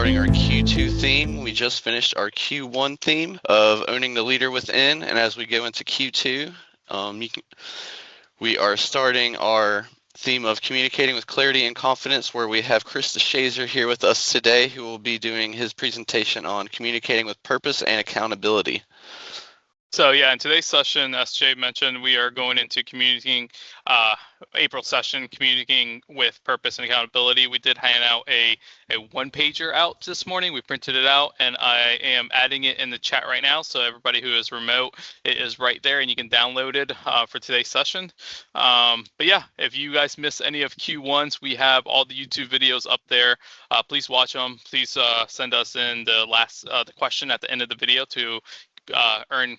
starting our Q2 theme. We just finished our Q1 theme of owning the leader within, and as we go into Q2, we are starting our theme of communicating with clarity and confidence, where we have Chris Deshazor here with us today, who will be doing his presentation on communicating with purpose and accountability. So yeah, in today's session, as Jay mentioned, we are going into communicating, April session, communicating with purpose and accountability. We did hand out a one-pager out this morning. We printed it out, and I am adding it in the chat right now. So everybody who is remote, it is right there, and you can download it for today's session. But yeah, if you guys miss any of Q1s, we have all the YouTube videos up there. Please watch them. Please send us in the question at the end of the video to earn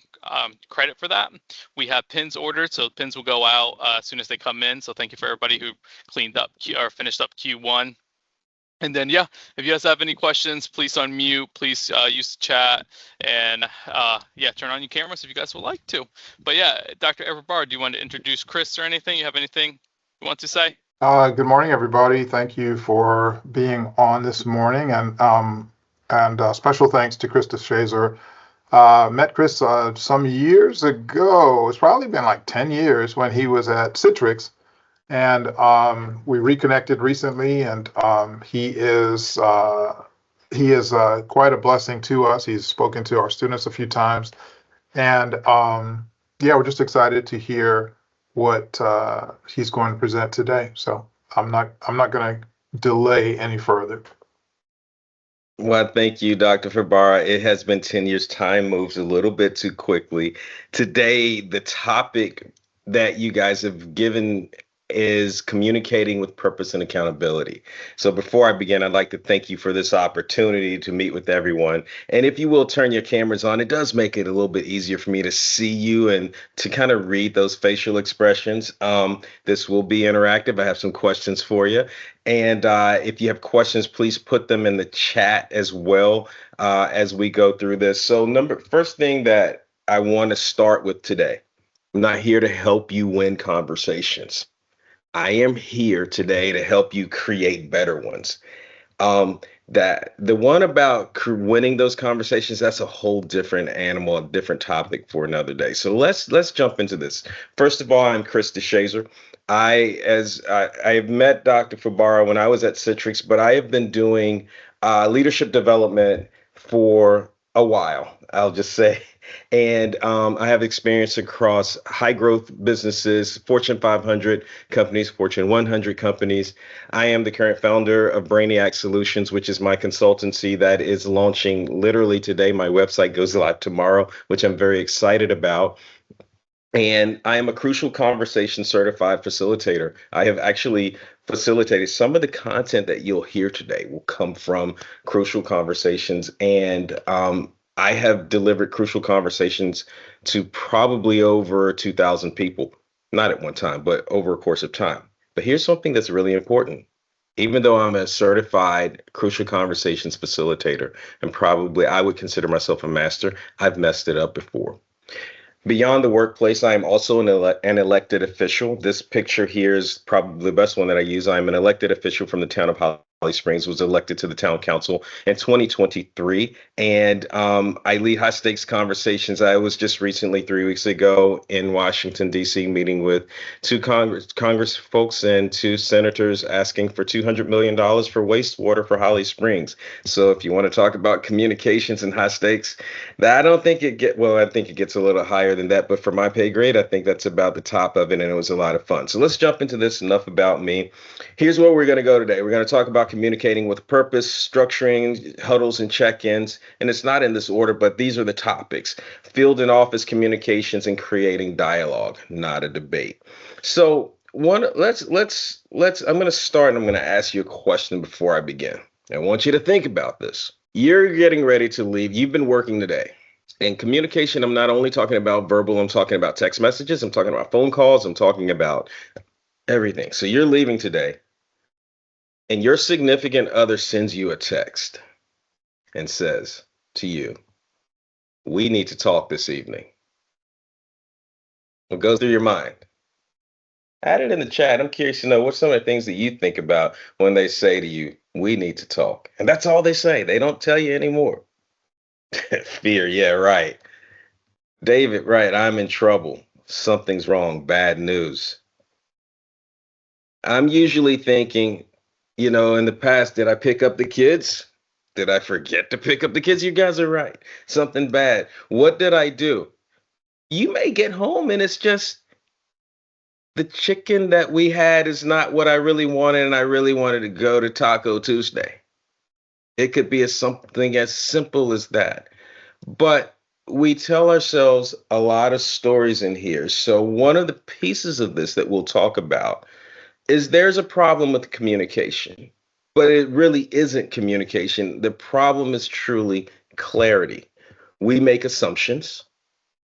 credit for that. We have pins ordered, so pins will go out as soon as they come in. So thank you for everybody who cleaned up or finished up Q1. And then, yeah, if you guys have any questions, please unmute, please use the chat, and yeah, turn on your cameras if you guys would like to. But yeah, Dr. Everbar, do you want to introduce Chris or anything? You have anything you want to say? Good morning, everybody. Thank you for being on this morning, and special thanks to Chris Deshazor. Met Chris some years ago. It's probably been like 10 years when he was at Citrix, and we reconnected recently, and he is quite a blessing to us. He's spoken to our students a few times, and yeah, we're just excited to hear what he's going to present today. So I'm not going to delay any further. Well, thank you, Dr. Fabara. It has been 10 years. Time moves a little bit too quickly. Today, the topic that you guys have given is communicating with purpose and accountability. So before I begin, I'd like to thank you for this opportunity to meet with everyone. And if you will turn your cameras on, it does make it a little bit easier for me to see you and to kind of read those facial expressions. This will be interactive. I have some questions for you. And if you have questions, please put them in the chat as well as we go through this. So first thing that I want to start with today, I'm not here to help you win conversations. I am here today to help you create better ones. That the one about winning those conversations, that's a whole different animal, a different topic for another day. So let's jump into this. First of all, I'm Chris Deshazor. I have met Dr. Fabara when I was at Citrix, but I have been doing leadership development for a while, I'll just say. And I have experience across high growth businesses, Fortune 500 companies, Fortune 100 companies. I am the current founder of Brainiac Solutions, which is my consultancy that is launching literally today. My website goes live tomorrow, which I'm very excited about. And I am a Crucial Conversation certified facilitator. I have actually facilitated some of the content that you'll hear today will come from Crucial Conversations. And I have delivered Crucial Conversations to probably over 2,000 people, not at one time, but over a course of time. But here's something that's really important. Even though I'm a certified Crucial Conversations facilitator, and probably I would consider myself a master, I've messed it up before. Beyond the workplace, I am also an elected official. This picture here is probably the best one that I use. I'm an elected official from the town of Holly Springs, was elected to the town council in 2023. And I lead high stakes conversations. I was just recently 3 weeks ago in Washington, D.C., meeting with two Congress folks and two senators asking for $200 million for wastewater for Holly Springs. So if you want to talk about communications and high stakes, I think it gets a little higher than that. But for my pay grade, I think that's about the top of it. And it was a lot of fun. So let's jump into this. Enough about me. Here's where we're going to go today. We're going to talk about communicating with purpose, structuring huddles and check-ins. And it's not in this order, but these are the topics: field and office communications and creating dialogue, not a debate. So I'm going to start, and I'm going to ask you a question before I begin. I want you to think about this. You're getting ready to leave. You've been working today. In communication, I'm not only talking about verbal, I'm talking about text messages, I'm talking about phone calls, I'm talking about everything. So you're leaving today, and your significant other sends you a text and says to you, "We need to talk this evening." What goes through your mind? Add it in the chat. I'm curious to know what some of the things that you think about when they say to you, We need to talk. And that's all they say. They don't tell you anymore. Fear. Yeah, right. David, right. I'm in trouble. Something's wrong. Bad news. I'm usually thinking, in the past, did I pick up the kids? Did I forget to pick up the kids? You guys are right. Something bad. What did I do? You may get home and it's just the chicken that we had is not what I really wanted, and I really wanted to go to Taco Tuesday. It could be something as simple as that. But we tell ourselves a lot of stories in here. So one of the pieces of this that we'll talk about is there's a problem with communication, but it really isn't communication. The problem is truly clarity. We make assumptions,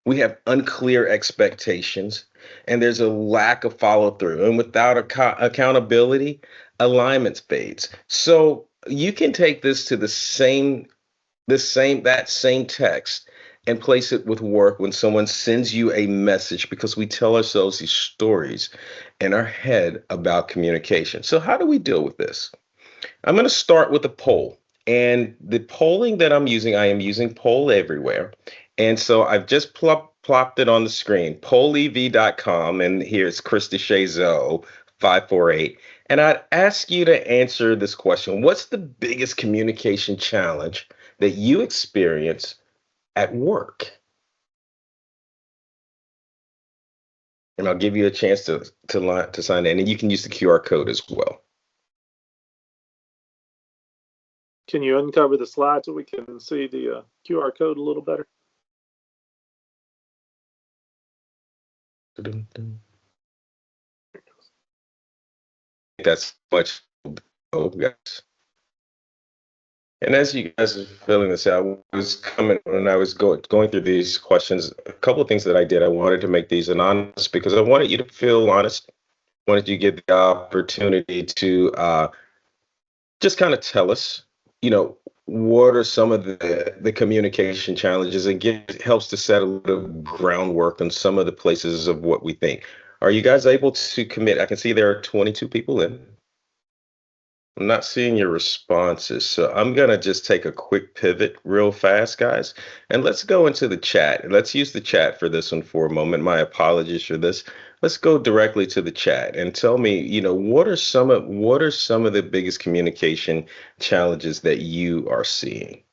we have unclear expectations, and there's a lack of follow through. And without accountability, alignment fades. So you can take this to that same text and place it with work when someone sends you a message, because we tell ourselves these stories in our head about communication. So how do we deal with this? I'm going to start with a poll. And the polling that I'm using, I am using Poll Everywhere. And so I've just plopped it on the screen, pollev.com. And here's Chris Deshazor, 548. And I'd ask you to answer this question. What's the biggest communication challenge that you experience at work? And I'll give you a chance to sign in, and you can use the QR code as well. Can you uncover the slide so we can see the QR code a little better? That's much, guys. And as you guys are filling this out, I was coming when I was going through these questions. A couple of things that I did, I wanted to make these anonymous because I wanted you to feel honest. I wanted you to get the opportunity to just kind of tell us, what are some of the communication challenges. Again, it helps to set a little groundwork on some of the places of what we think. Are you guys able to commit? I can see there are 22 people in. I'm not seeing your responses, so I'm going to just take a quick pivot real fast, guys, and let's go into the chat. Let's use the chat for this one for a moment. My apologies for this. Let's go directly to the chat and tell me, what are some of the biggest communication challenges that you are seeing?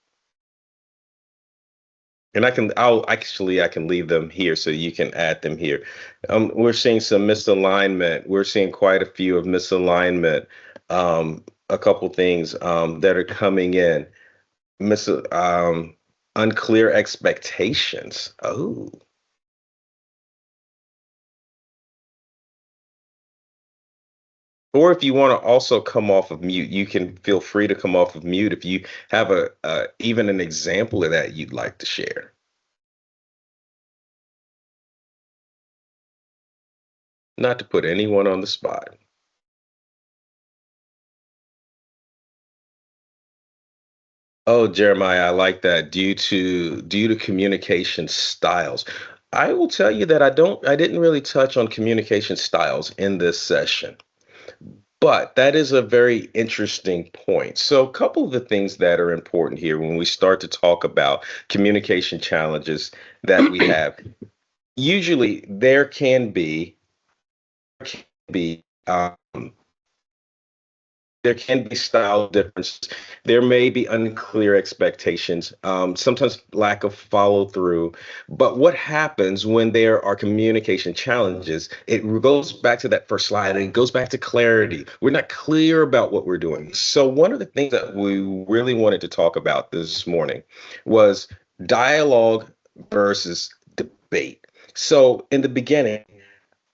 And I can leave them here so you can add them here. We're seeing some misalignment. We're seeing quite a few of misalignment. A couple things that are coming in. Unclear expectations. Oh. Or if you want to also come off of mute, you can feel free to come off of mute if you have even an example of that you'd like to share. Not to put anyone on the spot. Oh, Jeremiah, I like that. Due to communication styles. I will tell you that I didn't really touch on communication styles in this session. But that is a very interesting point. So a couple of the things that are important here when we start to talk about communication challenges that we have, usually there can be style differences. There may be unclear expectations, sometimes lack of follow through. But what happens when there are communication challenges? It goes back to that first slide, and it goes back to clarity. We're not clear about what we're doing. So one of the things that we really wanted to talk about this morning was dialogue versus debate. So in the beginning,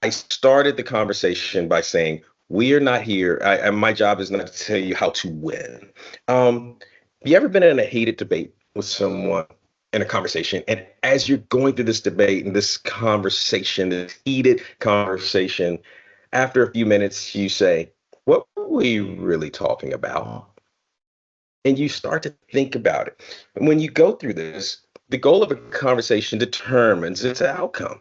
I started the conversation by saying, we are not here. My job is not to tell you how to win. You ever been in a heated debate with someone in a conversation, and as you're going through this debate and this conversation, this heated conversation, after a few minutes, you say, what were we really talking about? And you start to think about it. And when you go through this, the goal of a conversation determines its outcome.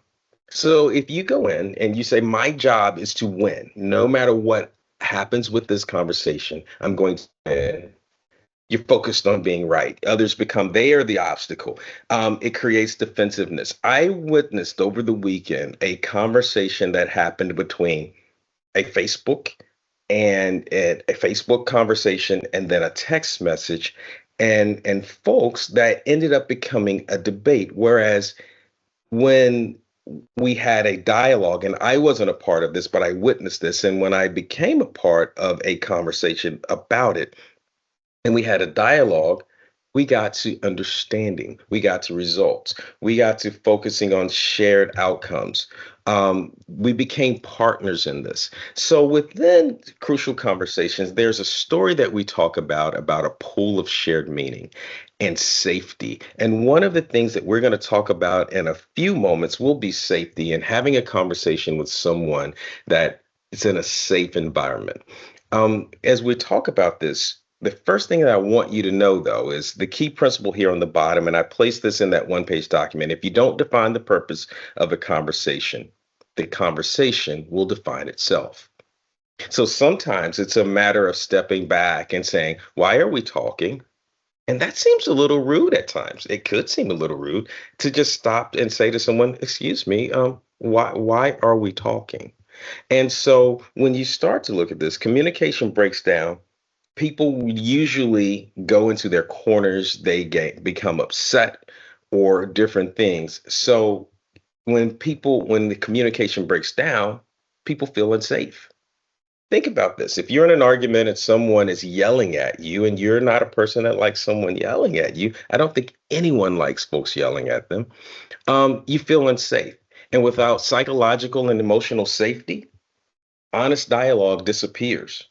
So if you go in and you say, my job is to win, no matter what happens with this conversation, I'm going to you're focused on being right. Others become, they are the obstacle. It creates defensiveness. I witnessed over the weekend a conversation that happened between a Facebook and a Facebook conversation and then a text message and folks that ended up becoming a debate. Whereas when we had a dialogue, and I wasn't a part of this, but I witnessed this. And when I became a part of a conversation about it, and we had a dialogue, we got to understanding, we got to results, we got to focusing on shared outcomes. We became partners in this. So within crucial conversations, there's a story that we talk about a pool of shared meaning and safety. And one of the things that we're going to talk about in a few moments will be safety and having a conversation with someone that is in a safe environment. As we talk about this, the first thing that I want you to know, though, is the key principle here on the bottom, and I placed this in that one-page document. If you don't define the purpose of a conversation, the conversation will define itself. So sometimes it's a matter of stepping back and saying, why are we talking? And that seems a little rude at times. It could seem a little rude to just stop and say to someone, excuse me, why are we talking? And so when you start to look at this, communication breaks down. People usually go into their corners, become upset or different things. So when the communication breaks down, people feel unsafe. Think about this. If you're in an argument and someone is yelling at you and you're not a person that likes someone yelling at you, I don't think anyone likes folks yelling at them. You feel unsafe. And without psychological and emotional safety, honest dialogue disappears.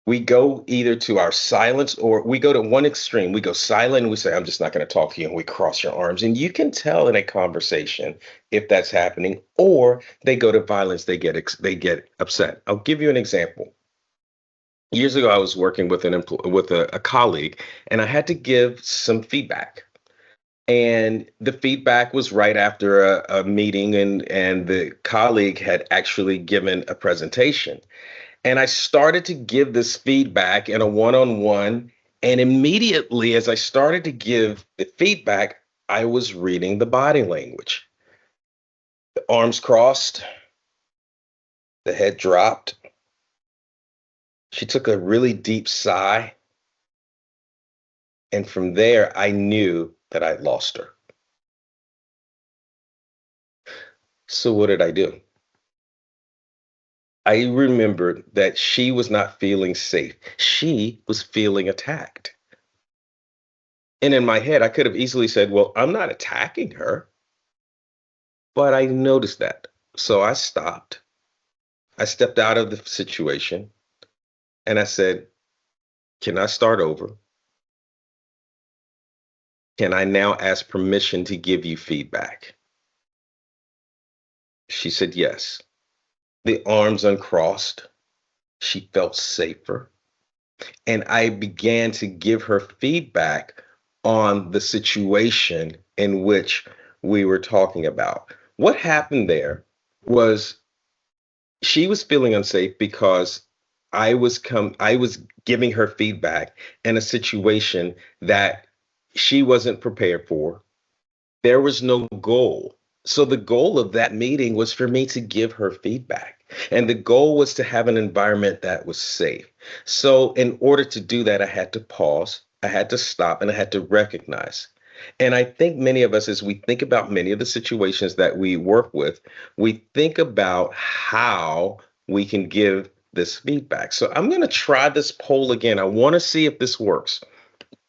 We go either to our silence or we go to one extreme. We go silent and we say, I'm just not going to talk to you. And we cross your arms. And you can tell in a conversation if that's happening, or they go to violence, they get upset. I'll give you an example. Years ago, I was working with a colleague, and I had to give some feedback. And the feedback was right after a meeting, and the colleague had actually given a presentation. And I started to give this feedback in a one-on-one. And immediately, as I started to give the feedback, I was reading the body language. The arms crossed, the head dropped. She took a really deep sigh. And from there, I knew that I'd lost her. So what did I do? I remembered that she was not feeling safe. She was feeling attacked. And in my head, I could have easily said, well, I'm not attacking her. But I noticed that. So I stopped. I stepped out of the situation and I said, can I start over? Can I now ask permission to give you feedback? She said yes. The arms uncrossed. She felt safer. And I began to give her feedback on the situation in which we were talking about. What happened there was she was feeling unsafe because I was giving her feedback in a situation that she wasn't prepared for. There was no goal. So the goal of that meeting was for me to give her feedback. And the goal was to have an environment that was safe. So in order to do that, I had to pause, I had to stop, and I had to recognize. And I think many of us, as we think about many of the situations that we work with, we think about how we can give this feedback. So I'm going to try this poll again. I want to see if this works.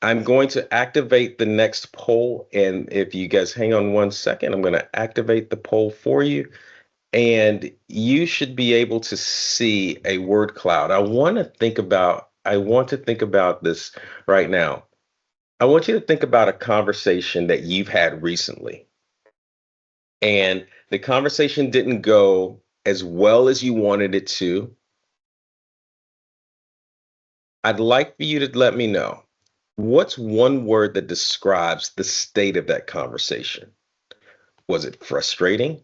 I'm going to activate the next poll. And if you guys hang on 1 second, I'm going to activate the poll for you. And you should be able to see a word cloud. I want to think about this right now. I want you to think about a conversation that you've had recently. And the conversation didn't go as well as you wanted it to. I'd like for you to let me know, what's one word that describes the state of that conversation? Was it frustrating?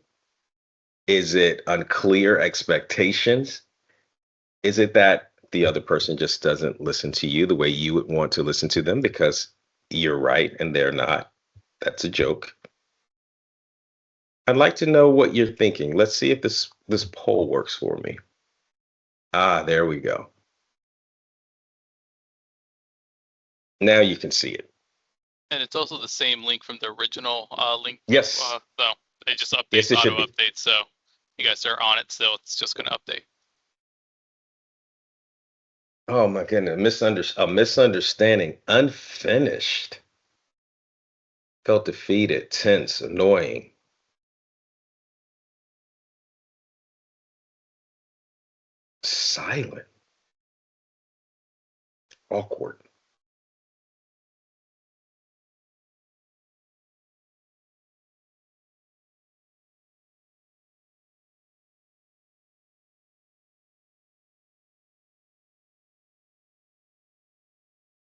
Is it unclear expectations? Is it that the other person just doesn't listen to you the way you would want to listen to them because you're right and they're not? That's a joke. I'd like to know what you're thinking. Let's see if this poll works for me. There we go. Now you can see it. And it's also the same link from the original link. Yes. So it just updates, Yes, it should auto be. updates. So you guys are on it still. It's just going to update. Oh my goodness, a misunderstanding, unfinished. Felt defeated, tense, annoying. Silent. Awkward.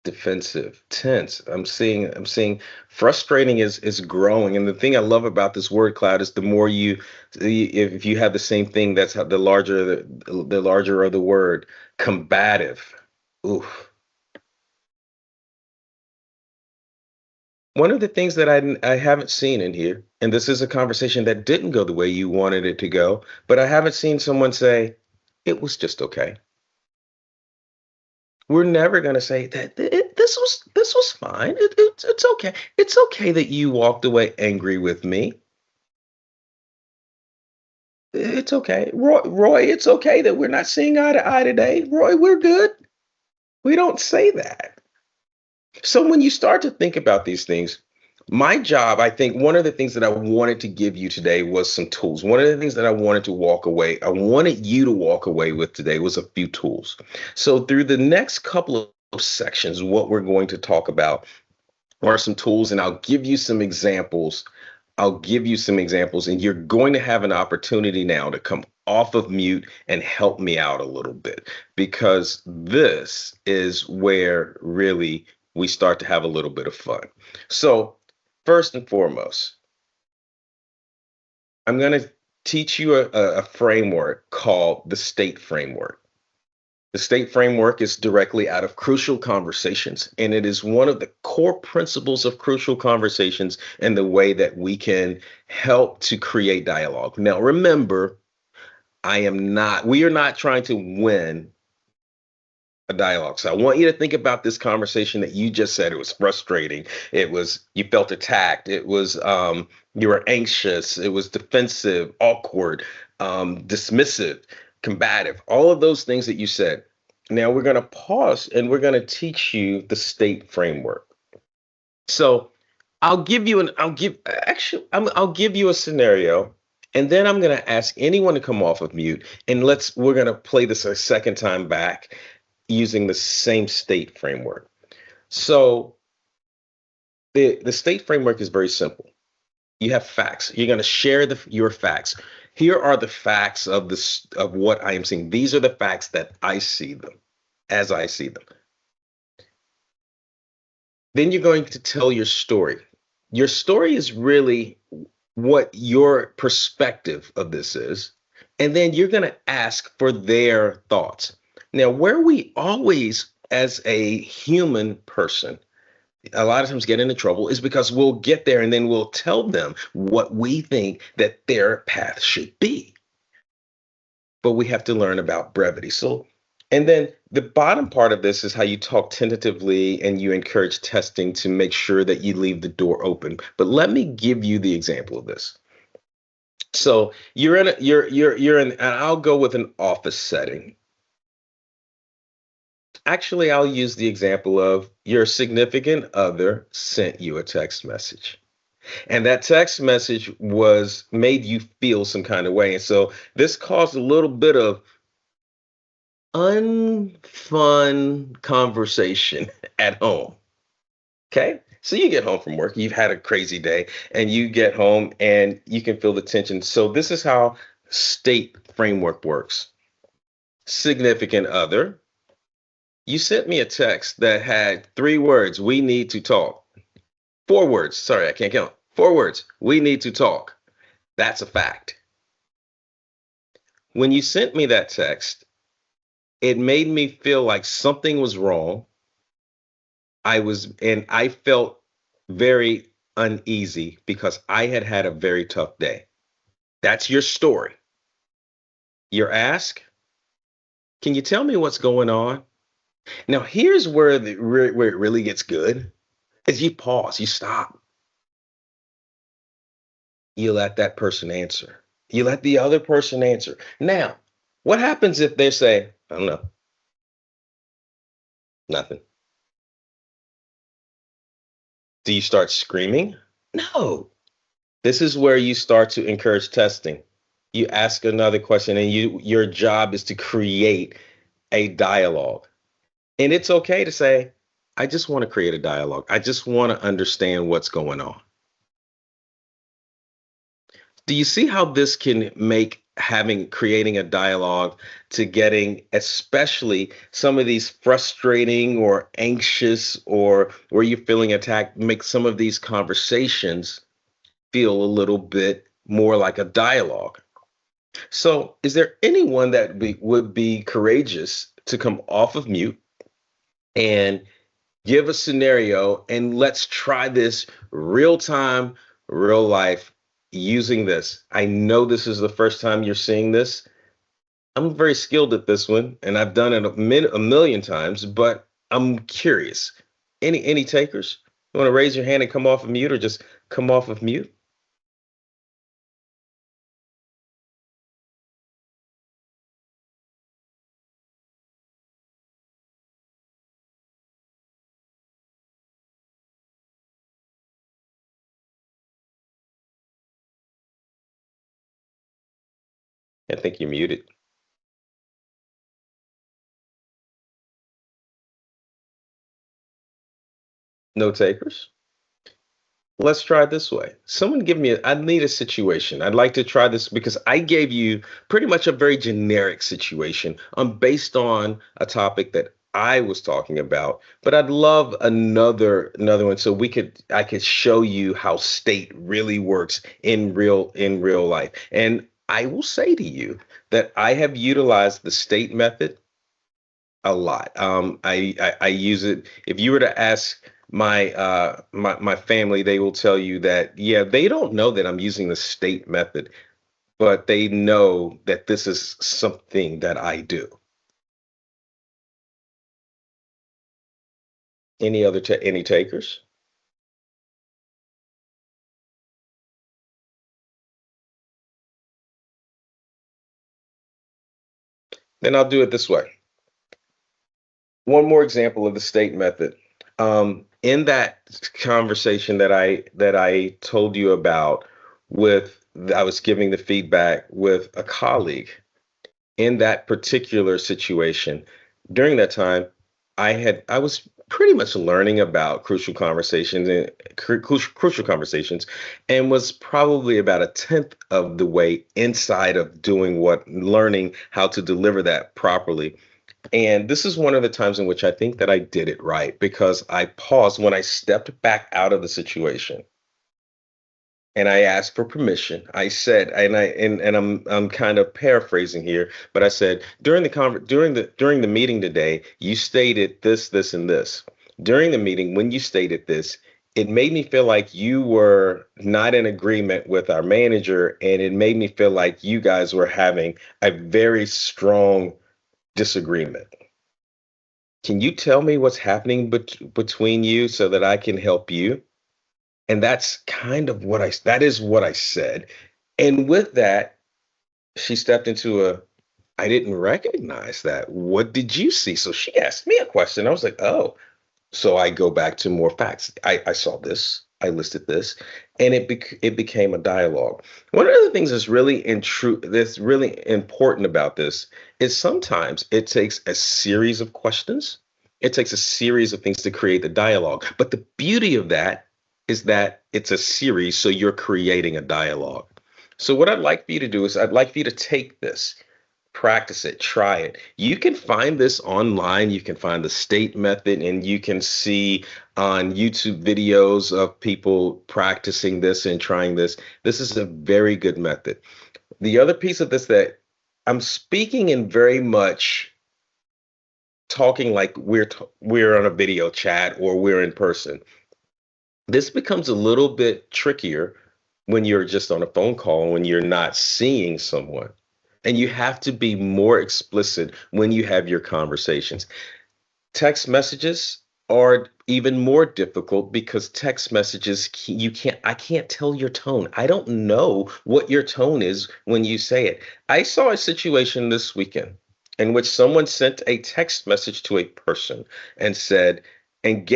Defensive, tense. I'm seeing frustrating is growing. And the thing I love about this word cloud is the more if you have the same thing, that's how the larger of the word. Combative. Oof. One of the things that I haven't seen in here, and this is a conversation that didn't go the way you wanted it to go, but I haven't seen someone say, it was just okay. We're never going to say that this was fine. It's okay. It's okay that you walked away angry with me. It's okay. Roy, it's okay that we're not seeing eye to eye today. Roy, we're good. We don't say that. So when you start to think about these things, my job, I think one of the things that I wanted to give you today was some tools. One of the things that I wanted you to walk away with today was a few tools. So through the next couple of sections, what we're going to talk about are some tools, and I'll give you some examples. And you're going to have an opportunity now to come off of mute and help me out a little bit, because this is where really we start to have a little bit of fun. So first and foremost, I'm going to teach you a framework called the STATE framework. The STATE framework is directly out of Crucial Conversations, and it is one of the core principles of Crucial Conversations and the way that we can help to create dialogue. Now, remember, we are not trying to win a dialogue. So I want you to think about this conversation that you just said. It was frustrating. You felt attacked. You were anxious. It was defensive, awkward, dismissive, combative, all of those things that you said. Now we're going to pause and we're going to teach you the STATE framework. So I'll give you a scenario, and then I'm going to ask anyone to come off of mute, and we're going to play this a second time back using the same STATE framework. So the STATE framework is very simple. You have facts. You're going to share your facts. Here are the facts of what I am seeing. These are the facts that I see them as I see them. Then you're going to tell your story. Your story is really what your perspective of this is. And then you're going to ask for their thoughts. Now, where we always, as a human person, a lot of times get into trouble is because we'll get there and then we'll tell them what we think that their path should be. But we have to learn about brevity. And then the bottom part of this is how you talk tentatively and you encourage testing to make sure that you leave the door open. But let me give you the example of this. So you're in, and I'll go with an office setting. Actually, I'll use the example of your significant other sent you a text message. And that text message made you feel some kind of way. And so this caused a little bit of unfun conversation at home. Okay? So you get home from work, you've had a crazy day, and you get home and you can feel the tension. So this is how STATE framework works. Significant other. You sent me a text that had 3 words, we need to talk. 4 words, sorry, I can't count. 4 words, we need to talk. That's a fact. When you sent me that text, it made me feel like something was wrong. I felt very uneasy because I had had a very tough day. That's your story. Your ask, can you tell me what's going on? Now, here's where where it really gets good is you pause, you stop. You let that person answer. You let the other person answer. Now, what happens if they say, I don't know, nothing? Do you start screaming? No. This is where you start to encourage testing. You ask another question, and your job is to create a dialogue. And it's okay to say, I just want to create a dialogue. I just want to understand what's going on. Do you see how this can make creating a dialogue to getting especially some of these frustrating or anxious or where you're feeling attacked, make some of these conversations feel a little bit more like a dialogue? So, is there anyone that would be courageous to come off of mute and give a scenario, and let's try this real time, real life using this? I know this is the first time you're seeing this. I'm very skilled at this one, and I've done it a million times, but I'm curious. Any takers? You want to raise your hand and come off of mute, or just come off of mute? I think you're muted. No takers? Let's try it this way. Someone give me I need a situation. I'd like to try this because I gave you pretty much a very generic situation based on a topic that I was talking about, but I'd love another one so I could show you how state really works in real life. And I will say to you that I have utilized the state method a lot. I use it. If you were to ask my family, they will tell you that, yeah, they don't know that I'm using the state method, but they know that this is something that I do. Any takers? Then I'll do it this way. One more example of the state method. In that conversation that I told you about I was giving the feedback with a colleague. In that particular situation, during that time, I was pretty much learning about crucial conversations, and was probably about a tenth of the way inside of learning how to deliver that properly. And this is one of the times in which I think that I did it right, because I paused when I stepped back out of the situation and I asked for permission. I said, and I'm kind of paraphrasing here, but I said, during the meeting today, you stated this, this, and this. During the meeting, when you stated this, it made me feel like you were not in agreement with our manager, and it made me feel like you guys were having a very strong disagreement. Can you tell me what's happening between you so that I can help you? And that's kind of that is what I said. And with that, she stepped into I didn't recognize that. What did you see? So she asked me a question. I was like, oh. So I go back to more facts. I saw this, I listed this, and it became a dialogue. One of the things that's really important about this is sometimes it takes a series of questions. It takes a series of things to create the dialogue. But the beauty of that is that it's a series, so you're creating a dialogue. So what I'd like for you to do is I'd like for you to take this, practice it, try it. You can find this online. You can find the state method, and you can see on YouTube videos of people practicing this and trying this. This is a very good method. The other piece of this that I'm speaking in very much talking like we're on a video chat or we're in person. This becomes a little bit trickier when you're just on a phone call, when you're not seeing someone. And you have to be more explicit when you have your conversations. Text messages are even more difficult because text messages, I can't tell your tone. I don't know what your tone is when you say it. I saw a situation this weekend in which someone sent a text message to a person and said, you need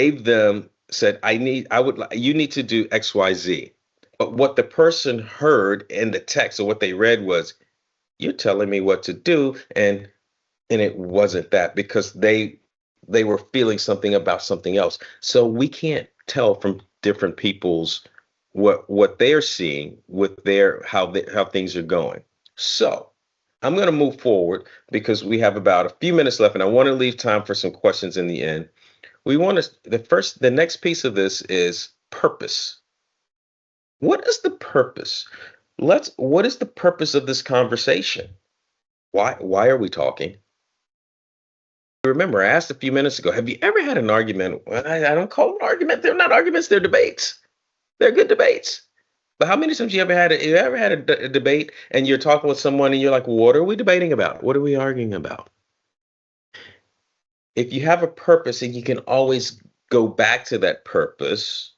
to do XYZ. But what the person heard in the text or what they read was, you're telling me what to do. And it wasn't that, because they were feeling something about something else. So we can't tell from different people's what they're seeing with how things are going. So I'm going to move forward because we have about a few minutes left, and I want to leave time for some questions in the end. The next piece of this is purpose. What is the purpose? What is the purpose of this conversation? Why are we talking? Remember, I asked a few minutes ago, have you ever had an argument? Well, I don't call them argument. They're not arguments. They're debates. They're good debates. But how many times you ever had a debate and you're talking with someone and you're like, what are we debating about? What are we arguing about? If you have a purpose and you can always go back to that purpose,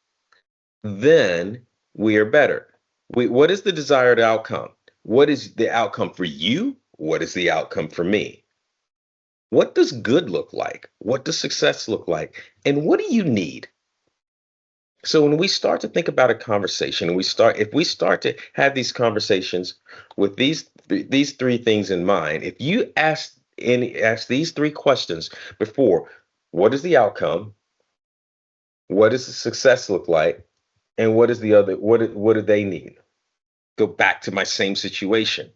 then we are better. What is the desired outcome? What is the outcome for you? What is the outcome for me? What does good look like? What does success look like? And what do you need? So when we start to think about a conversation, if we start to have these conversations with these three things in mind, if you ask these three questions before, what is the outcome? What does the success look like? And what do they need? Go back to my same situation.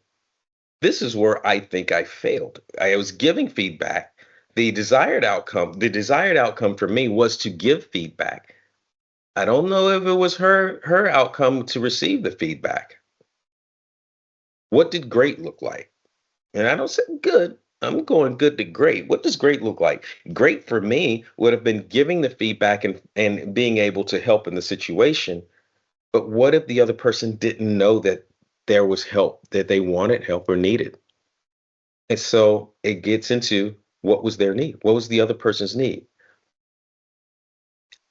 This is where I think I failed. I was giving feedback. The desired outcome for me was to give feedback. I don't know if it was her outcome to receive the feedback. What did great look like? And I don't say good. I'm going good to great. What does great look like? Great for me would have been giving the feedback and being able to help in the situation. But what if the other person didn't know that there was help, that they wanted help or needed? And so it gets into, what was their need? What was the other person's need?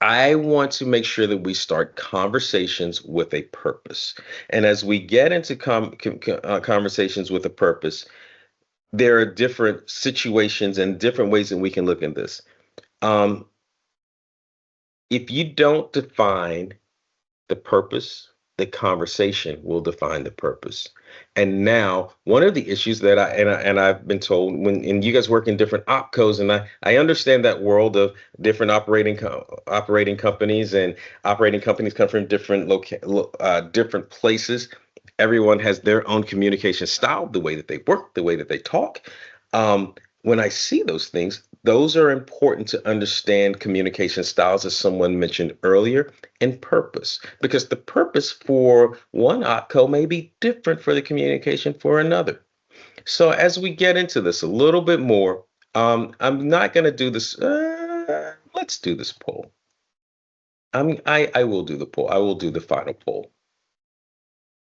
I want to make sure that we start conversations with a purpose. And as we get into conversations with a purpose, there are different situations and different ways that we can look at this. If you don't define the purpose, the conversation will define the purpose. And now, one of the issues that I've been told, and you guys work in different opcos, and I understand that world of different operating companies, and operating companies come from different places. Everyone has their own communication style, the way that they work, the way that they talk. When I see those things, those are important to understand communication styles, as someone mentioned earlier, and purpose, because the purpose for one OpCo may be different for the communication for another. So as we get into this a little bit more, I'm not going to do this. Let's do this poll. I will do the poll. I will do the final poll.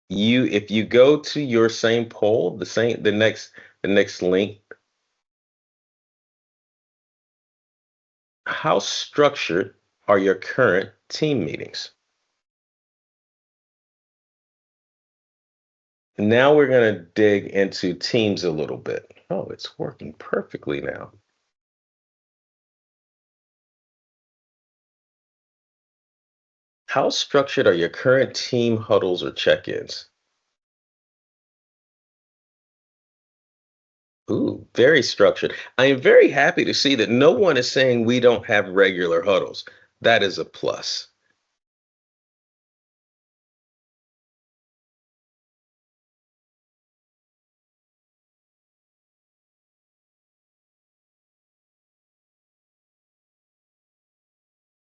If you go to your same poll, the next link. How structured are your current team meetings? Now we're going to dig into teams a little bit. Oh, it's working perfectly now. How structured are your current team huddles or check-ins? Ooh, very structured. I am very happy to see that no one is saying we don't have regular huddles. That is a plus.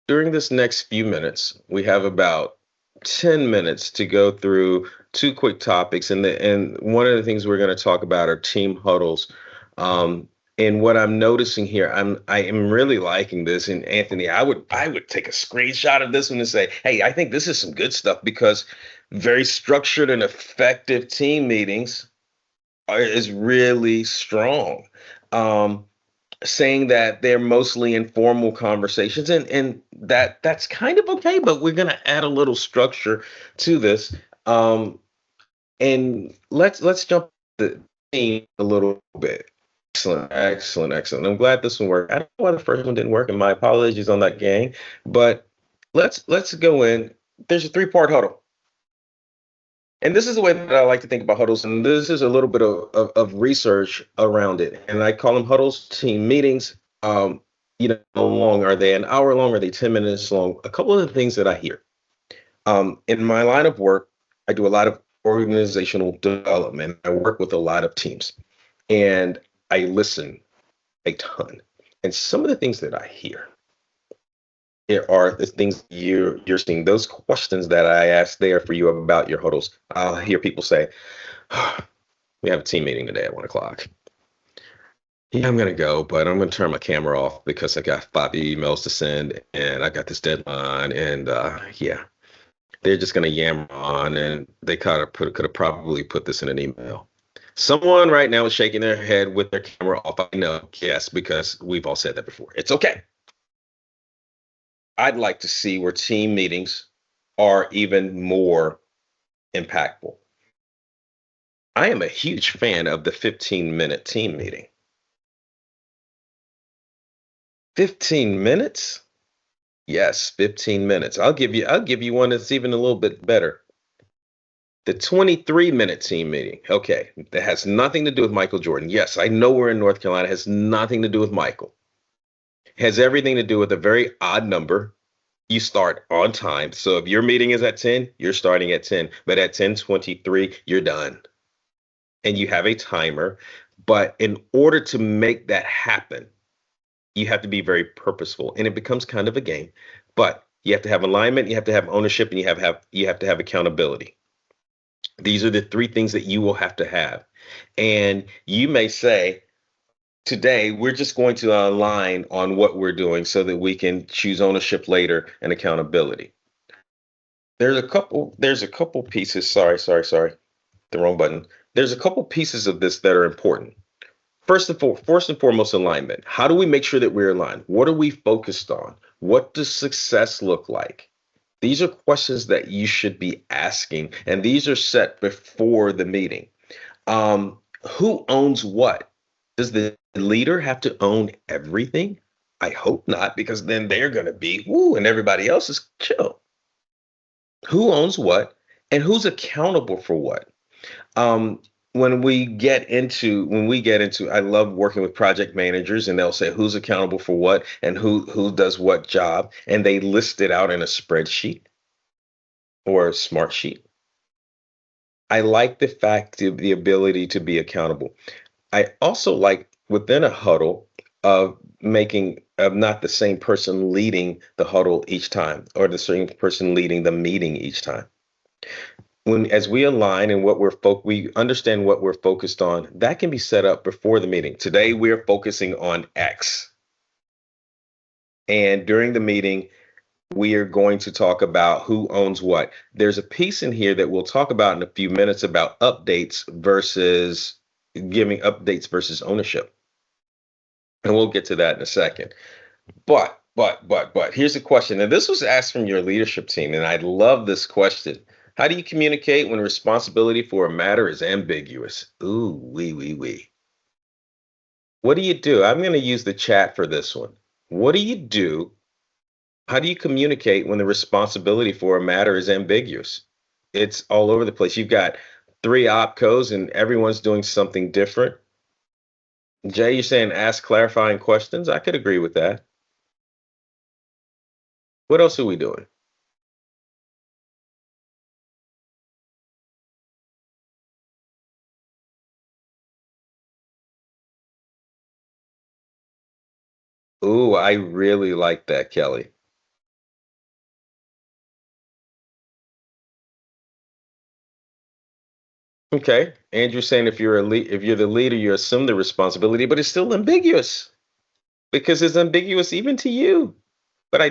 During this next few minutes, we have about 10 minutes to go through two quick topics. And one of the things we're going to talk about are team huddles. And what I'm noticing here, I am really liking this. And Anthony, I would take a screenshot of this one and say, hey, I think this is some good stuff, because very structured and effective team meetings is really strong. Um, Saying that they're mostly informal conversations, and that's kind of okay, but we're gonna add a little structure to this. Um, and let's jump the theme a little bit. Excellent, excellent, excellent. I'm glad this one worked. I don't know why the first one didn't work, and my apologies on that, gang. But let's go in. There's a three-part huddle. And this is the way that I like to think about huddles. And this is a little bit of research around it. And I call them huddles, team meetings. How long are they? An hour long? Are they 10 minutes long? A couple of the things that I hear. In my line of work, I do a lot of organizational development. I work with a lot of teams, and I listen a ton. And some of the things that I hear, here are the things you're seeing. Those questions that I asked there for you about your huddles. I'll hear people say, "We have a team meeting today at 1 o'clock. Yeah, I'm gonna go, but I'm gonna turn my camera off because I got 5 emails to send, and I got this deadline, and yeah, they're just gonna yammer on, and they kind of could have probably put this in an email." Someone right now is shaking their head with their camera off. I know, yes, because we've all said that before. It's okay. I'd like to see where team meetings are even more impactful. I am a huge fan of the 15-minute team meeting. 15 minutes? Yes, 15 minutes. I'll give you one that's even a little bit better. The 23-minute team meeting. Okay, that has nothing to do with Michael Jordan. Yes, I know we're in North Carolina. It has nothing to do with Michael. It has everything to do with a very odd number. You start on time. So if your meeting is at 10, you're starting at 10. But at 10:23, you're done. And you have a timer. But in order to make that happen, you have to be very purposeful. And it becomes kind of a game. But you have to have alignment, you have to have ownership, and you have to have accountability. These are the three things that you will have to have. And you may say, today we're just going to align on what we're doing so that we can choose ownership later and accountability. There's a couple pieces. Sorry. The wrong button. There's a couple pieces of this that are important. First and foremost, alignment. How do we make sure that we're aligned? What are we focused on? What does success look like? These are questions that you should be asking, and these are set before the meeting. Who owns what? Does the leader have to own everything? I hope not, because then they're going to be woo, and everybody else is chill. Who owns what, and who's accountable for what? Um, when we get into, I love working with project managers, and they'll say who's accountable for what and who does what job, and they list it out in a spreadsheet or a smart sheet. I like the ability to be accountable. I also like within a huddle of not the same person leading the huddle each time, or the same person leading the meeting each time. As we align and we understand what we're focused on, that can be set up before the meeting. Today we're focusing on X, and during the meeting we are going to talk about who owns what. There's a piece in here that we'll talk about in a few minutes about giving updates versus ownership. And we'll get to that in a second. But here's a question. And this was asked from your leadership team, and I love this question. How do you communicate when responsibility for a matter is ambiguous? Ooh, wee. What do you do? I'm going to use the chat for this one. What do you do? How do you communicate when the responsibility for a matter is ambiguous? It's all over the place. You've got 3 opcos and everyone's doing something different. Jay, you're saying ask clarifying questions. I could agree with that. What else are we doing? Ooh, I really like that, Kelly. Okay. Andrew's saying if you're if you're the leader, you assume the responsibility, but it's still ambiguous because it's ambiguous even to you. But I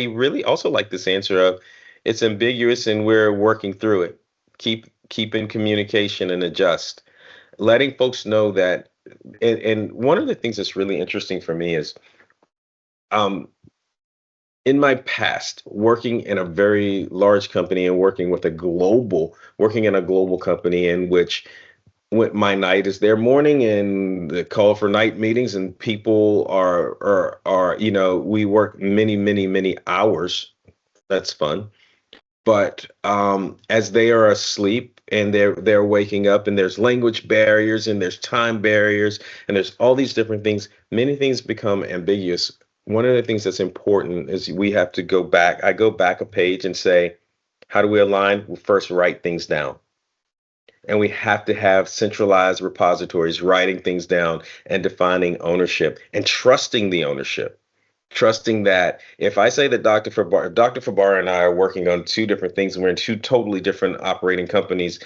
really also like this answer of it's ambiguous and we're working through it. Keep in communication and adjust. Letting folks know that, and one of the things that's really interesting for me is um, in my past, working in a very large company and working in a global company in which my night is their morning and the call for night meetings and people are we work many hours. That's fun. But as they are asleep and they're waking up and there's language barriers and there's time barriers and there's all these different things, many things become ambiguous. One of the things that's important is we have to go back. I go back a page and say, how do we align? We first write things down. And we have to have centralized repositories, writing things down and defining ownership and trusting the ownership. Trusting that if I say that if Dr. Fabar and I are working on two different things and we're in two totally different operating companies,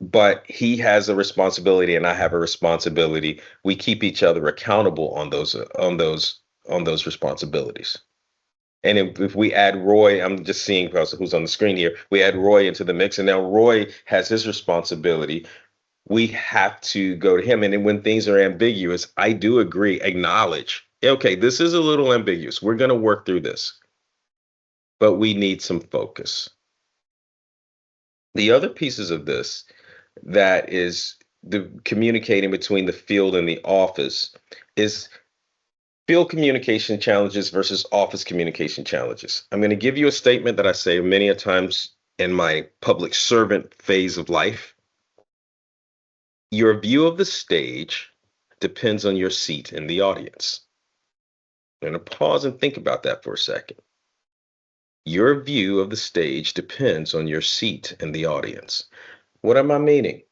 but he has a responsibility and I have a responsibility, we keep each other accountable on those responsibilities. And if we add Roy, I'm just seeing who's on the screen here. We add Roy into the mix, and now Roy has his responsibility. We have to go to him. And then when things are ambiguous, I do agree, acknowledge, okay, this is a little ambiguous. We're going to work through this, but we need some focus. The other pieces of this that is the communicating between the field and the office is field communication challenges versus office communication challenges. I'm going to give you a statement that I say many a times in my public servant phase of life. Your view of the stage depends on your seat in the audience. I'm going to pause and think about that for a second. Your view of the stage depends on your seat in the audience. What am I meaning?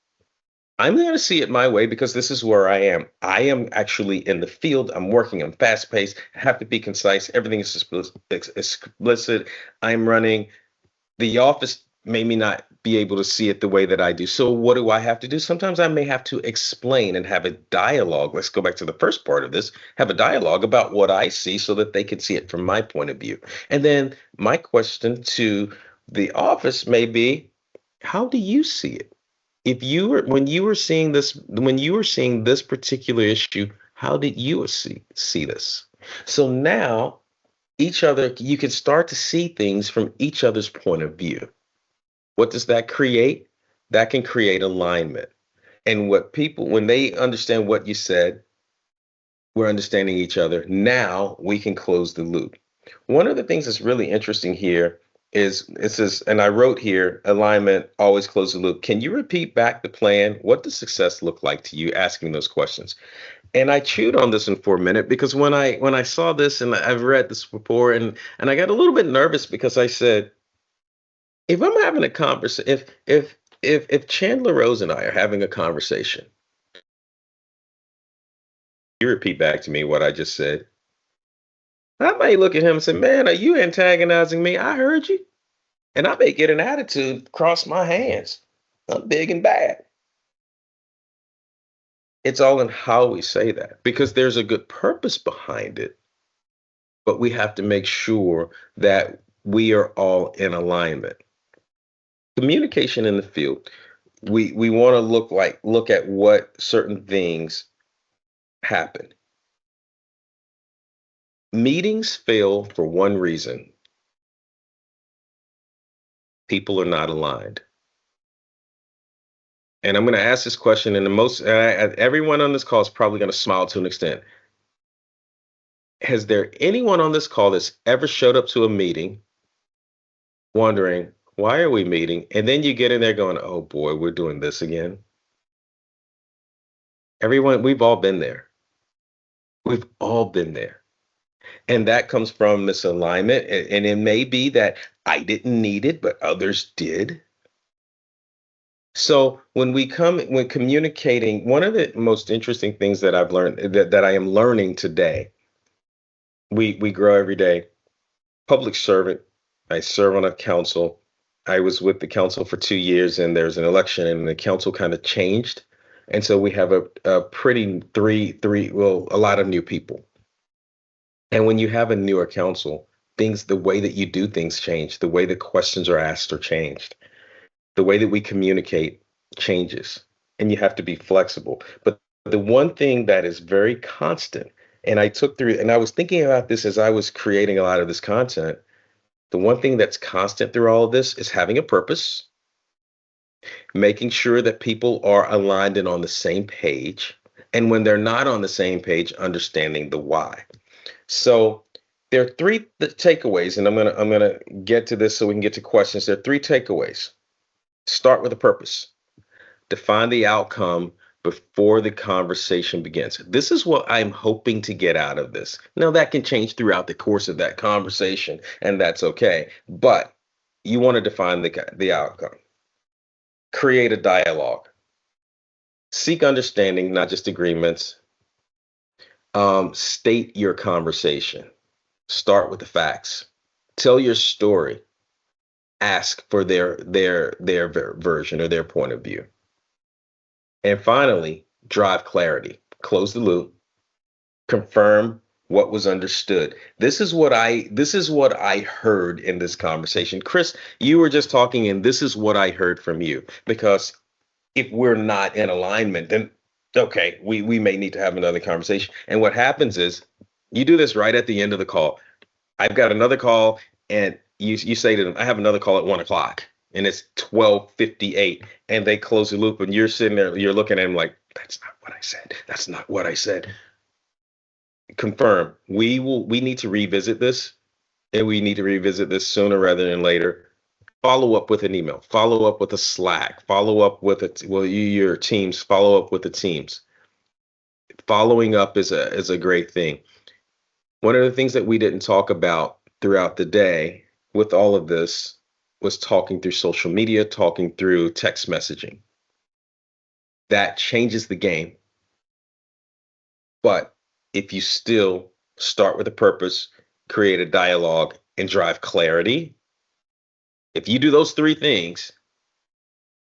I'm going to see it my way because this is where I am. I am actually in the field. I'm working. I'm fast paced. I have to be concise. Everything is explicit. I'm running. The office may not be able to see it the way that I do. So what do I have to do? Sometimes I may have to explain and have a dialogue. Let's go back to the first part of this. Have a dialogue about what I see so that they can see it from my point of view. And then my question to the office may be, how do you see it? When you were seeing this particular issue, how did you see this? So now you can start to see things from each other's point of view. What does that create? That can create alignment. And when they understand what you said, we're understanding each other. Now we can close the loop. One of the things that's really interesting here is it says, and I wrote here, alignment, always close the loop. Can you repeat back the plan? What does success look like to you? Asking those questions. And I chewed on this one for a minute because when I saw this and I've read this before and I got a little bit nervous because I said, if I'm having a conversation, if Chandler Rose and I are having a conversation, you repeat back to me what I just said. I may look at him and say, man, are you antagonizing me? I heard you. And I may get an attitude, cross my hands. I'm big and bad. It's all in how we say that because there's a good purpose behind it. But we have to make sure that we are all in alignment. Communication in the field, we want to look at what certain things happen. Meetings fail for one reason. People are not aligned. And I'm going to ask this question, and everyone on this call is probably going to smile to an extent. Has there anyone on this call that's ever showed up to a meeting wondering, why are we meeting? And then you get in there going, oh boy, we're doing this again. Everyone, we've all been there. We've all been there. And that comes from misalignment. And it may be that I didn't need it, but others did. So when communicating, one of the most interesting things that I've learned that I am learning today, we grow every day. Public servant, I serve on a council. I was with the council for 2 years, and there's an election, and the council kind of changed. And so we have a pretty a lot of new people. And when you have a newer council, the way that you do things change, the way that questions are asked are changed, the way that we communicate changes, and you have to be flexible. But the one thing that is very constant, and I was thinking about this as I was creating a lot of this content, the one thing that's constant through all of this is having a purpose, making sure that people are aligned and on the same page. And when they're not on the same page, understanding the why. So there are three takeaways, and I'm gonna get to this so we can get to questions. There are three takeaways. Start with a purpose. Define the outcome before the conversation begins. This is what I'm hoping to get out of this. Now, that can change throughout the course of that conversation, and that's okay. But you want to define the outcome. Create a dialogue. Seek understanding, not just agreements. State your conversation. Start with the facts. Tell your story. Ask for their version or their point of view. And finally, drive clarity. Close the loop. Confirm what was understood. This is what I heard in this conversation. Chris, you were just talking, and this is what I heard from you. Because if we're not in alignment, then okay, we may need to have another conversation. And what happens is you do this right at the end of the call. I've got another call, and you say to them, I have another call at 1:00, and it's 12:58, and they close the loop, and you're sitting there, you're looking at them like, that's not what I said. That's not what I said. Confirm. We need to revisit this, and we need to revisit this sooner rather than later. Follow up with an email, follow up with a Slack, follow up with your teams, follow up with the teams. Following up is a great thing. One of the things that we didn't talk about throughout the day with all of this was talking through social media, talking through text messaging. That changes the game. But if you still start with a purpose, create a dialogue, and drive clarity, if you do those three things,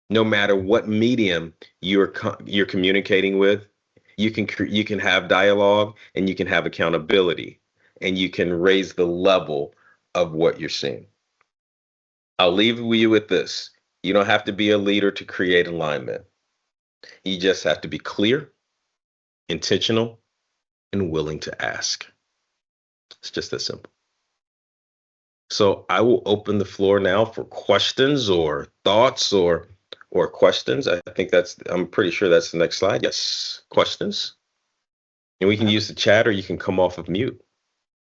no matter what medium you're communicating with, you can have dialogue, and you can have accountability, and you can raise the level of what you're seeing. I'll leave you with this. You don't have to be a leader to create alignment. You just have to be clear, intentional, and willing to ask. It's just that simple. So I will open the floor now for questions or thoughts or questions. I'm pretty sure that's the next slide. Yes, questions. And we can use the chat, or you can come off of mute.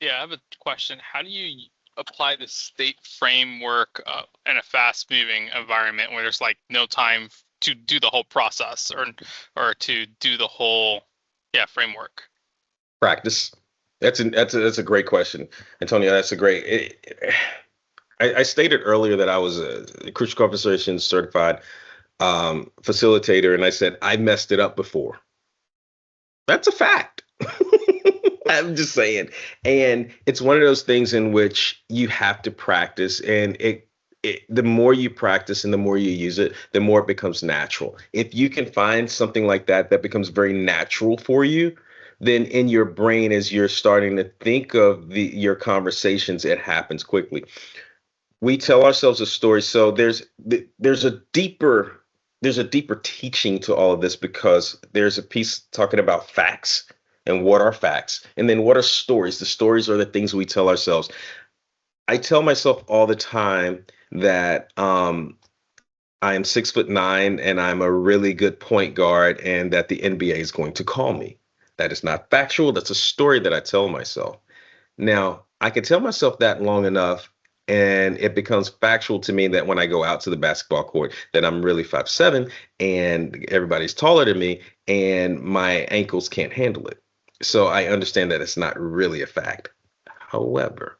Yeah, I have a question. How do you apply the state framework in a fast-moving environment where there's like no time to do the whole process or to do the whole framework? Practice. That's a great question, Antonio. That's a great. I stated earlier that I was a Crucial Conversation certified facilitator, and I said I messed it up before. That's a fact. I'm just saying. And it's one of those things in which you have to practice, and the more you practice and the more you use it, the more it becomes natural. If you can find something like that becomes very natural for you, then in your brain, as you're starting to think of your conversations, it happens quickly. We tell ourselves a story. So there's a deeper teaching to all of this, because there's a piece talking about facts and what are facts, and then what are stories. The stories are the things we tell ourselves. I tell myself all the time that I am 6'9" and I'm a really good point guard, and that the NBA is going to call me. That is not factual. That's a story that I tell myself. Now, I can tell myself that long enough, and it becomes factual to me that when I go out to the basketball court, that I'm really 5'7", and everybody's taller than me, and my ankles can't handle it. So I understand that it's not really a fact. However,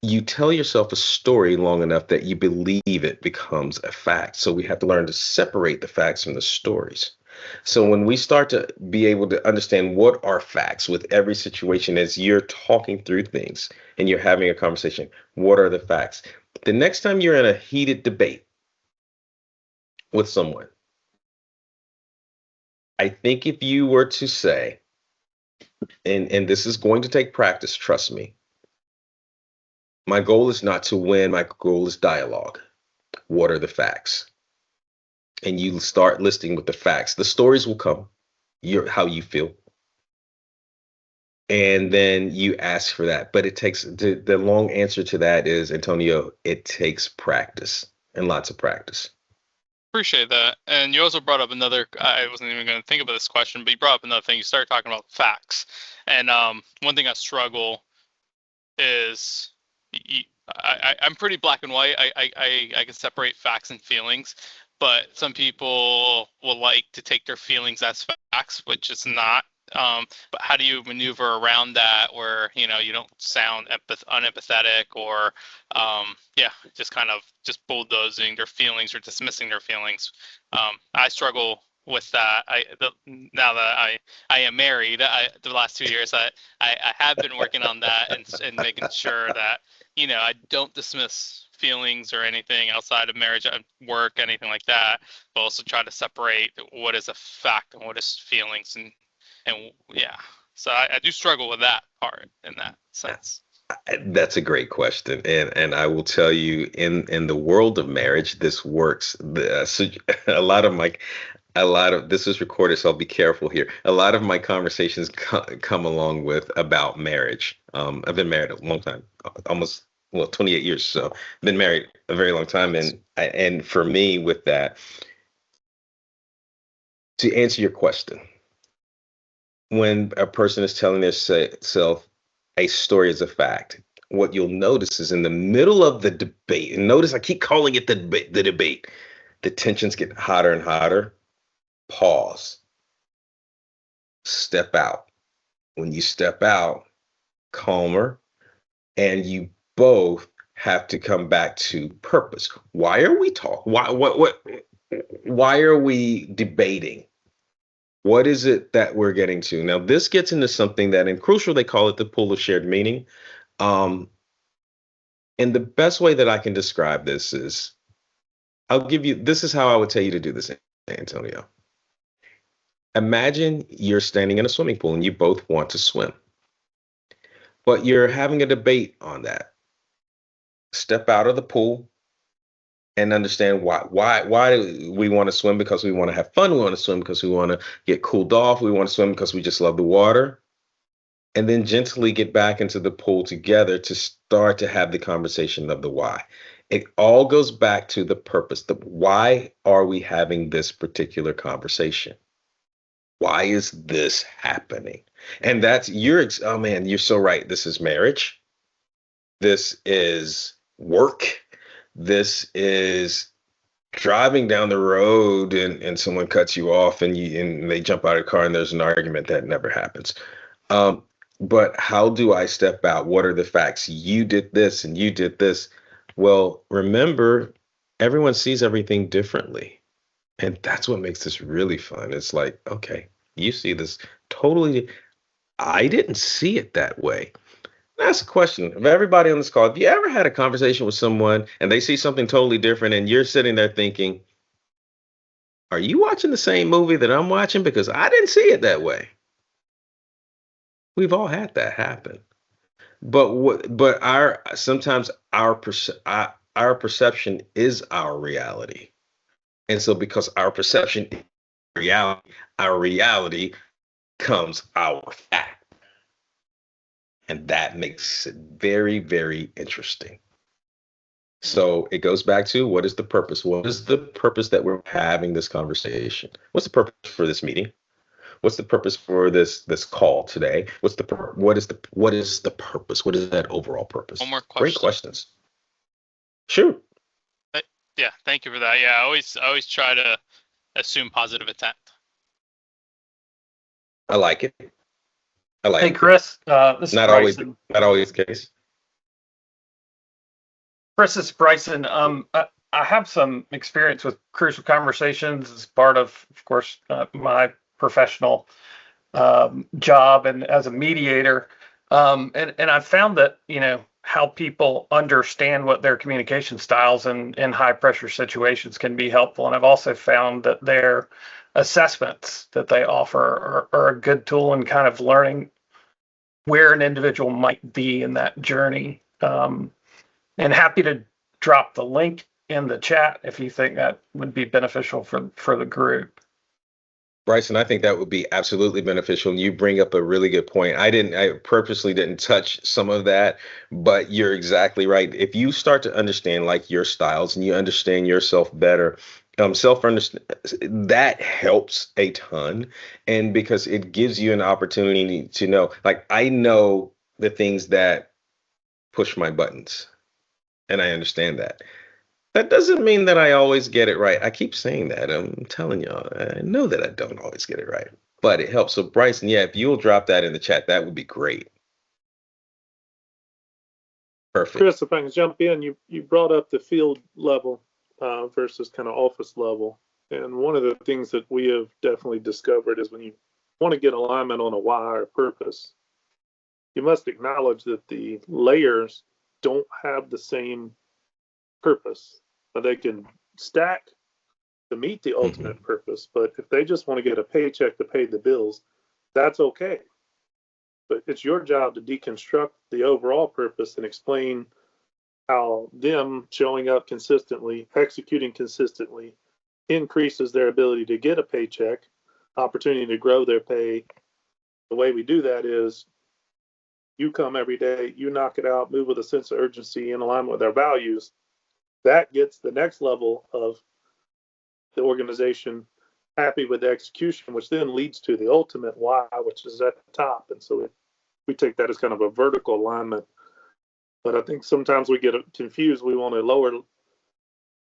you tell yourself a story long enough that you believe it becomes a fact. So we have to learn to separate the facts from the stories. So when we start to be able to understand what are facts with every situation, as you're talking through things and you're having a conversation, what are the facts? The next time you're in a heated debate with someone, I think if you were to say, and this is going to take practice, trust me, my goal is not to win, my goal is dialogue. What are the facts? And you start listing with the facts. The stories will come, how you feel. And then you ask for that. But it takes, the long answer to that is, Antonio, it takes practice and lots of practice. Appreciate that. And you also brought up another, I wasn't even going to think about this question, but you brought up another thing. You started talking about facts. And one thing I struggle is I'm pretty black and white. I can separate facts and feelings, but some people will like to take their feelings as facts, which is not. But how do you maneuver around that where, you don't sound unempathetic or, just kind of just bulldozing their feelings or dismissing their feelings? I struggle with that. Now that I am married, the last 2 years, I have been working on that and making sure that, I don't dismiss feelings or anything outside of marriage, work, anything like that, but also try to separate what is a fact and what is feelings. And yeah, so I do struggle with that part in that sense. That's a great question, and I will tell you, in the world of marriage, this works. A lot of this is recorded, so I'll be careful here. A lot of my conversations come along with about marriage. I've been married a long time, almost 28 years. So been married a very long time, and for me, with that, to answer your question, when a person is telling themselves a story as a fact, what you'll notice is in the middle of the debate, and notice I keep calling it the debate, the tensions get hotter and hotter. Pause. Step out. When you step out, calmer, and you both have to come back to purpose. Why are we talking? Why are we debating? What is it that we're getting to? Now, this gets into something that in Crucial, they call it the pool of shared meaning. And the best way that I can describe this is, this is how I would tell you to do this, Antonio. Imagine you're standing in a swimming pool and you both want to swim, but you're having a debate on that. Step out of the pool and understand why do we want to swim? Because we want to have fun. We want to swim because we want to get cooled off. We want to swim because we just love the water. And then gently get back into the pool together to start to have the conversation of the why. It all goes back to the purpose. Why are we having this particular conversation? Why is this happening? And that's you're so right. This is marriage. This is work. This is driving down the road and someone cuts you off and they jump out of the car and there's an argument. That never happens. But how do I step out? What are the facts? You did this and you did this. Well, remember, everyone sees everything differently. And that's what makes this really fun. It's like, okay, you see this totally. I didn't see it that way. That's a question of everybody on this call. Have you ever had a conversation with someone and they see something totally different and you're sitting there thinking, are you watching the same movie that I'm watching? Because I didn't see it that way. We've all had that happen. But sometimes our perception is our reality. And so because our perception is reality, our reality becomes our fact. And that makes it very, very interesting. So it goes back to, what is the purpose? What is the purpose that we're having this conversation? What's the purpose for this meeting? What's the purpose for this call today? What is the purpose? What is that overall purpose? One more question. Great questions. Sure. Yeah, thank you for that. Yeah, I always try to assume positive intent. I like it. Hey, Chris, this is Bryson. Not always the case. Chris, this is Bryson. I have some experience with crucial conversations as part of course, my professional job and as a mediator. And I found that, how people understand what their communication styles in high pressure situations can be helpful. And I've also found that their assessments that they offer are a good tool in kind of learning where an individual might be in that journey. And happy to drop the link in the chat if you think that would be beneficial for the group. Bryson, I think that would be absolutely beneficial. And you bring up a really good point. I purposely didn't touch some of that, but you're exactly right. If you start to understand like your styles and you understand yourself better, that helps a ton. And because it gives you an opportunity to know, like, I know the things that push my buttons, and I understand that. That doesn't mean that I always get it right. I keep saying that. I'm telling y'all, I know that I don't always get it right, but it helps. So Bryson, yeah, if you'll drop that in the chat, that would be great. Perfect. Chris, if I can jump in, you brought up the field level versus kind of office level. And one of the things that we have definitely discovered is when you want to get alignment on a why or purpose, you must acknowledge that the layers don't have the same purpose. They can stack to meet the ultimate purpose, but if they just want to get a paycheck to pay the bills, that's okay. But it's your job to deconstruct the overall purpose and explain how them showing up consistently, executing consistently, increases their ability to get a paycheck, opportunity to grow their pay. The way we do that is you come every day, you knock it out, move with a sense of urgency in alignment with our values. That gets the next level of the organization happy with the execution, which then leads to the ultimate why, which is at the top. And so we take that as kind of a vertical alignment. But I think sometimes we get confused. We want a lower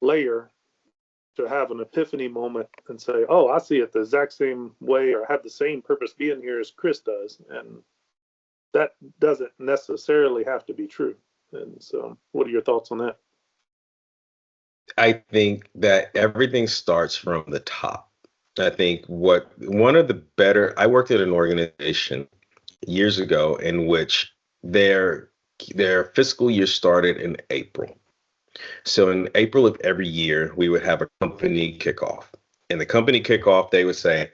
layer to have an epiphany moment and say, oh, I see it the exact same way, or have the same purpose being here as Chris does. And that doesn't necessarily have to be true. And so what are your thoughts on that? I think that everything starts from the top. I think one of the better, I worked at an organization years ago in which their fiscal year started in April. So in April of every year, we would have a company kickoff. And the company kickoff, they would say,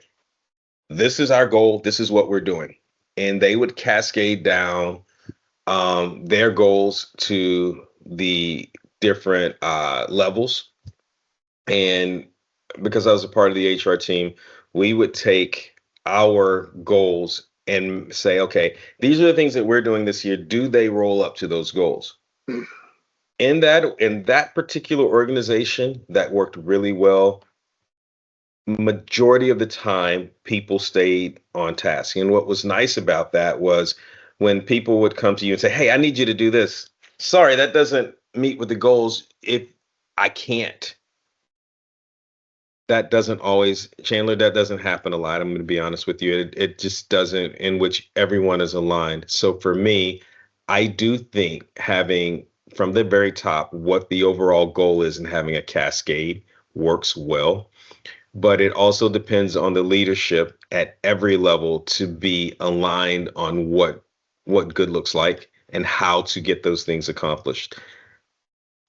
this is our goal. This is what we're doing. And they would cascade down their goals to the different levels. And because I was a part of the HR team, we would take our goals and say, okay, these are the things that we're doing this year. Do they roll up to those goals? In that particular organization, that worked really well. Majority of the time, people stayed on task. And what was nice about that was when people would come to you and say, hey, I need you to do this. Sorry, that doesn't meet with the goals. If I can't. That doesn't always, Chandler, that doesn't happen a lot. I'm going to be honest with you. It just doesn't, in which everyone is aligned. So for me, I do think having from the very top what the overall goal is and having a cascade works well. But it also depends on the leadership at every level to be aligned on what good looks like and how to get those things accomplished.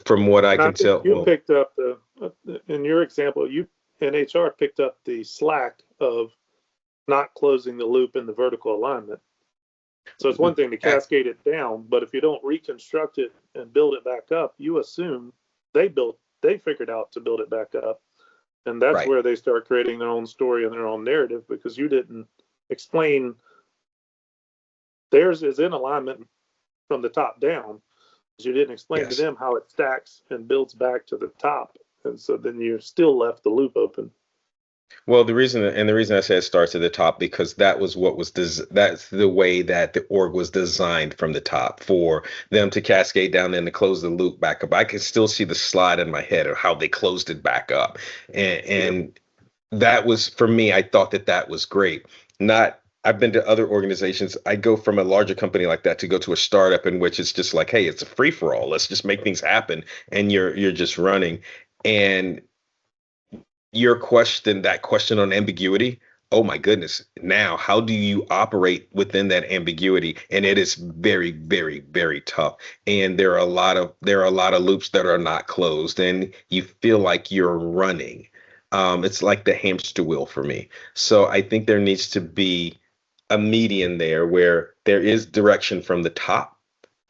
From what I can tell, you picked up in your example, you in HR picked up the slack of not closing the loop in the vertical alignment. So it's one thing to cascade it down, but if you don't reconstruct it and build it back up, you assume they figured out to build it back up. And that's right. Where they start creating their own story and their own narrative, because you didn't explain theirs is in alignment from the top down. You didn't explain to them how it stacks and builds back to the top. And so then you're still left the loop open. Well, the reason I say it starts at the top, because that was that's the way that the org was designed from the top for them to cascade down and to close the loop back up. I can still see the slide in my head of how they closed it back up. And that was, for me, I thought that was great. I've been to other organizations. I go from a larger company like that to go to a startup in which it's just like, hey, it's a free for all. Let's just make things happen. And you're just running. And that question on ambiguity, oh my goodness, now how do you operate within that ambiguity? And it is very, very, very tough. And there are a lot of loops that are not closed, and you feel like you're running. It's like the hamster wheel for me. So I think there needs to be a median there where there is direction from the top,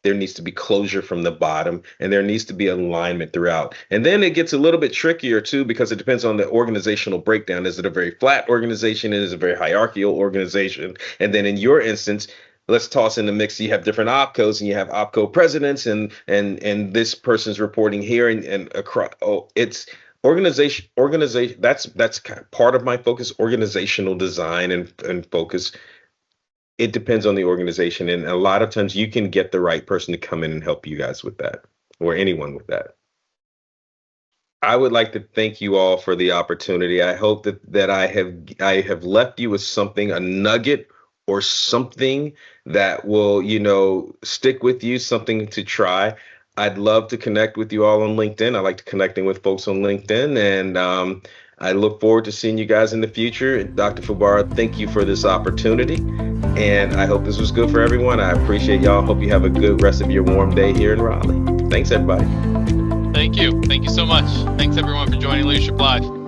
there needs to be closure from the bottom, and there needs to be alignment throughout. And then it gets a little bit trickier too, because it depends on the organizational breakdown. Is it a very flat organization? Is it a very hierarchical organization? And then in your instance, let's toss in the mix. You have different opcos, and you have opco presidents, and this person's reporting here, and across. Oh, it's organization. That's kind of part of my focus. Organizational design and focus. It depends on the organization, and a lot of times you can get the right person to come in and help you guys with that, or anyone with that. I would like to thank you all for the opportunity. I hope that I have left you with something, a nugget or something that will, stick with you, something to try. I'd love to connect with you all on LinkedIn. I like to connecting with folks on LinkedIn, and I look forward to seeing you guys in the future. Dr. Fubara, thank you for this opportunity. And I hope this was good for everyone. I appreciate y'all. Hope you have a good rest of your warm day here in Raleigh. Thanks, everybody. Thank you. Thank you so much. Thanks, everyone, for joining Leadership Live.